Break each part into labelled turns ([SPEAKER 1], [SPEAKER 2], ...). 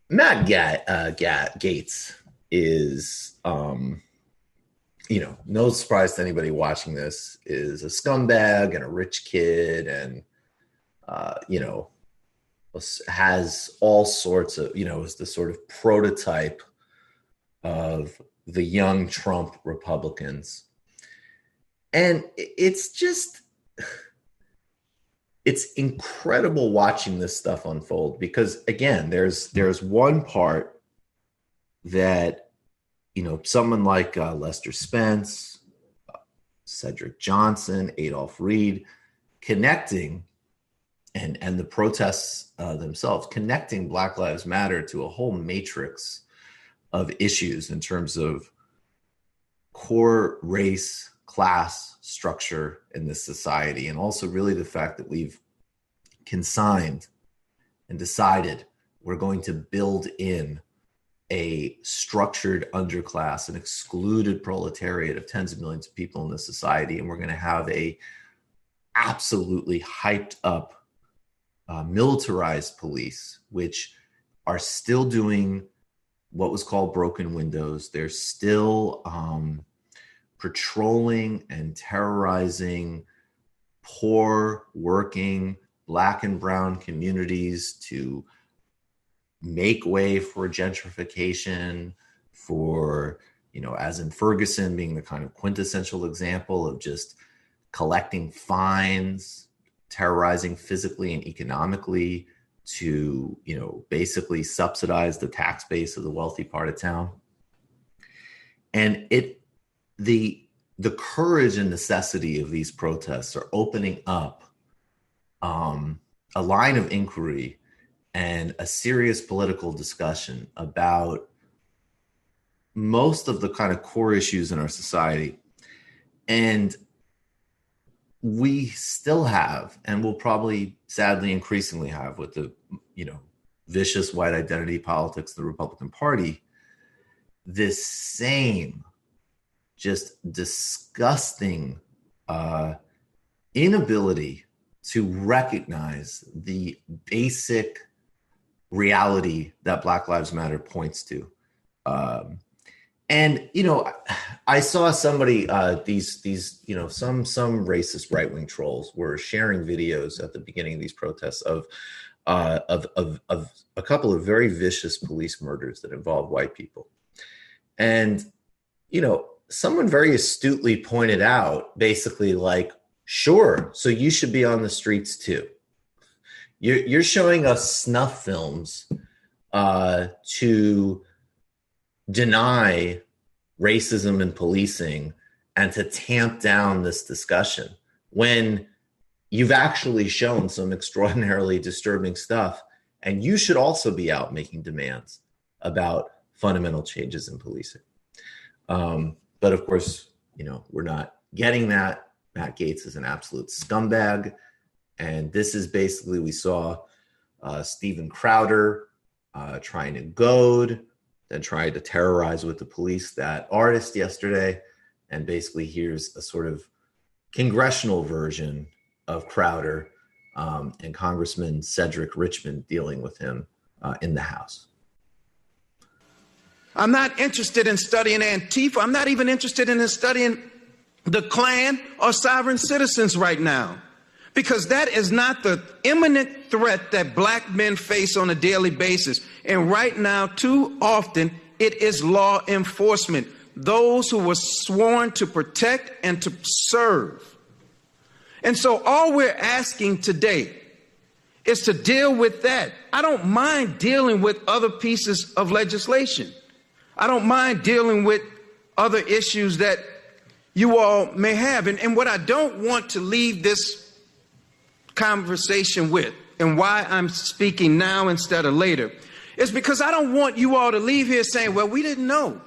[SPEAKER 1] Matt Gaetz is, no surprise to anybody watching this, is a scumbag and a rich kid, and has all sorts of, is the sort of prototype of the young Trump Republicans. And it's incredible watching this stuff unfold, because again, there's one part that, someone like Lester Spence, Cedric Johnson, Adolph Reed, connecting, and the protests themselves, connecting Black Lives Matter to a whole matrix of issues in terms of core race, class structure in this society, and also really the fact that we've consigned and decided we're going to build in a structured underclass, an excluded proletariat of tens of millions of people in this society, and we're going to have a absolutely hyped up militarized police, which are still doing what was called broken windows. They're still patrolling and terrorizing poor, working, Black and brown communities to make way for gentrification, for, as in Ferguson being the kind of quintessential example of just collecting fines, terrorizing physically and economically to, basically subsidize the tax base of the wealthy part of town. And the courage and necessity of these protests are opening up a line of inquiry and a serious political discussion about most of the kind of core issues in our society. And we still have, and will probably sadly increasingly have, with the, vicious white identity politics of the Republican Party, this same just disgusting inability to recognize the basic reality that Black Lives Matter points to. And, I saw somebody, some racist right-wing trolls were sharing videos at the beginning of these protests of a couple of very vicious police murders that involved white people. And, someone very astutely pointed out, basically like, sure, so you should be on the streets too. You're showing us snuff films to deny racism and policing and to tamp down this discussion, when you've actually shown some extraordinarily disturbing stuff, and you should also be out making demands about fundamental changes in policing. But of course, we're not getting that. Matt Gaetz is an absolute scumbag. And this is basically, we saw Steven Crowder trying to goad, then trying to terrorize with the police that artist yesterday. And basically here's a sort of congressional version of Crowder and Congressman Cedric Richmond dealing with him in the House.
[SPEAKER 2] I'm not interested in studying Antifa. I'm not even interested in studying the Klan or sovereign citizens right now, because that is not the imminent threat that Black men face on a daily basis. And right now, too often, it is law enforcement, those who were sworn to protect and to serve. And so all we're asking today is to deal with that. I don't mind dealing with other pieces of legislation. I don't mind dealing with other issues that you all may have. And what I don't want to leave this conversation with, and why I'm speaking now instead of later, is because I don't want you all to leave here saying, well, we didn't know.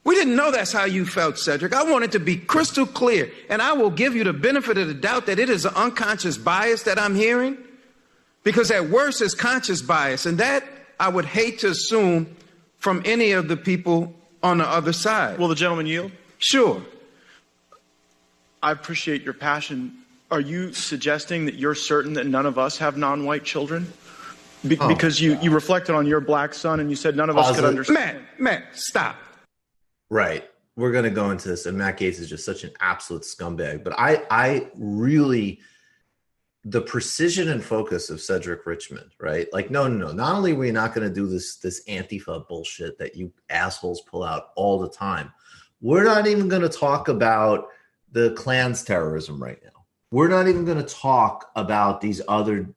[SPEAKER 2] We didn't know that's how you felt, Cedric. I want it to be crystal clear, and I will give you the benefit of the doubt that it is an unconscious bias that I'm hearing, because at worst it's conscious bias, and that I would hate to assume from any of the people on the other side.
[SPEAKER 3] Will the gentleman yield?
[SPEAKER 2] Sure.
[SPEAKER 3] I appreciate your passion Are you suggesting that you're certain that none of us have non-white children? Because you reflected on your black son and you said none of us could understand.
[SPEAKER 2] Matt, stop.
[SPEAKER 1] Right. We're going to go into this, and Matt Gaetz is just such an absolute scumbag. But I really, the precision and focus of Cedric Richmond, right? Like, no. Not only are we not going to do this Antifa bullshit that you assholes pull out all the time, we're not even going to talk about the Klan's terrorism right now. We're not even going to talk about these other,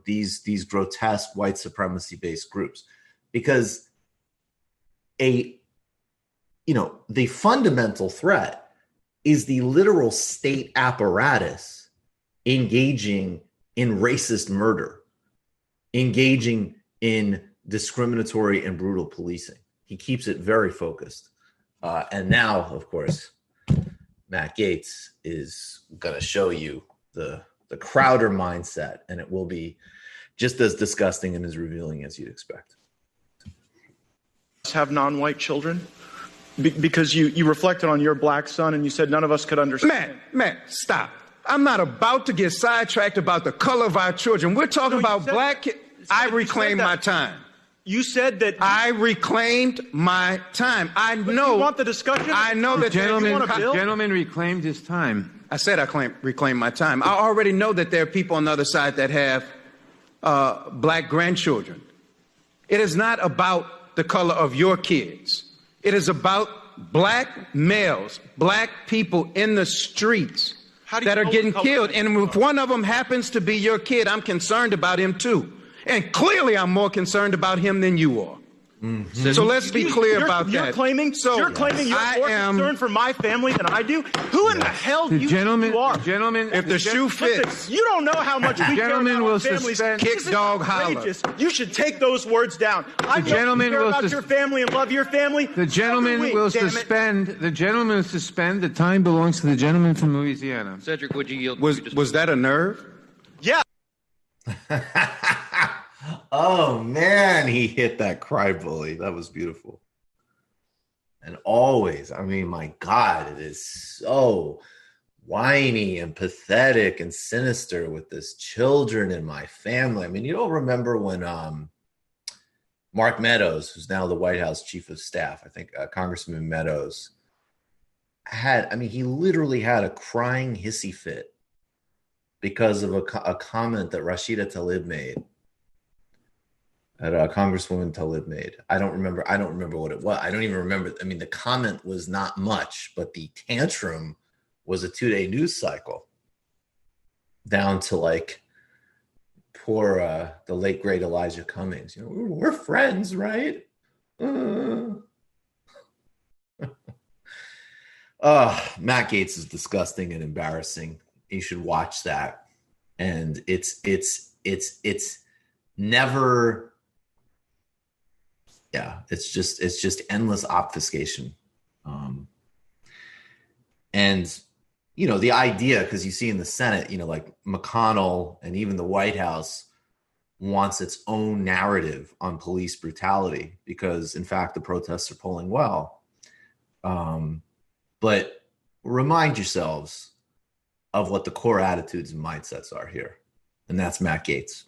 [SPEAKER 1] these grotesque white supremacy-based groups, because the fundamental threat is the literal state apparatus engaging in racist murder, engaging in discriminatory and brutal policing. He keeps it very focused. And now, of course, Matt Gaetz is going to show you the Crowder mindset, and it will be just as disgusting and as revealing as you'd expect.
[SPEAKER 3] Have non-white children? Because you reflected on your black son and you said none of us could understand.
[SPEAKER 2] Matt, stop. I'm not about to get sidetracked about the color of our children. We're talking about black kids. I reclaimed my time.
[SPEAKER 3] You said that
[SPEAKER 2] I reclaimed my time. I know.
[SPEAKER 3] You want the discussion?
[SPEAKER 2] I know that
[SPEAKER 4] gentleman reclaimed his time.
[SPEAKER 2] I said I reclaimed my time. I already know that there are people on the other side that have black grandchildren. It is not about the color of your kids. It is about black males, black people in the streets that are getting killed. And if one of them happens to be your kid, I'm concerned about him too. And clearly I'm more concerned about him than you are. Mm-hmm. So let's be clear about that.
[SPEAKER 3] You're claiming you're more concerned for my family than I do? Who in the hell do you think you are?
[SPEAKER 4] Gentlemen,
[SPEAKER 2] if the shoe fits.
[SPEAKER 3] You don't know how much we care about our families.
[SPEAKER 2] Kick dog holler.
[SPEAKER 3] You should take those words down. I know you care about your family and love your family.
[SPEAKER 4] The gentleman will suspend. The gentleman will suspend. The time belongs to the gentleman from Louisiana.
[SPEAKER 5] Cedric, would you yield?
[SPEAKER 2] Was that a nerve?
[SPEAKER 3] Yeah.
[SPEAKER 1] Oh, man, he hit that cry bully. That was beautiful. And always, I mean, my God, it is so whiny and pathetic and sinister with this children in my family. I mean, you don't remember when Mark Meadows, who's now the White House chief of staff, I think Congressman Meadows, he literally had a crying hissy fit because of a comment that Rashida Tlaib made. That Congresswoman Tlaib made. I don't remember what it was. I don't even remember. I mean, the comment was not much, but the tantrum was a 2-day news cycle, down to like poor the late great Elijah Cummings. We're friends, right? Matt Gaetz is disgusting and embarrassing. You should watch that, and it's never. Yeah, it's just endless obfuscation. And, the idea, because you see in the Senate, like McConnell and even the White House wants its own narrative on police brutality because, in fact, the protests are polling well. But remind yourselves of what the core attitudes and mindsets are here. And that's Matt Gaetz.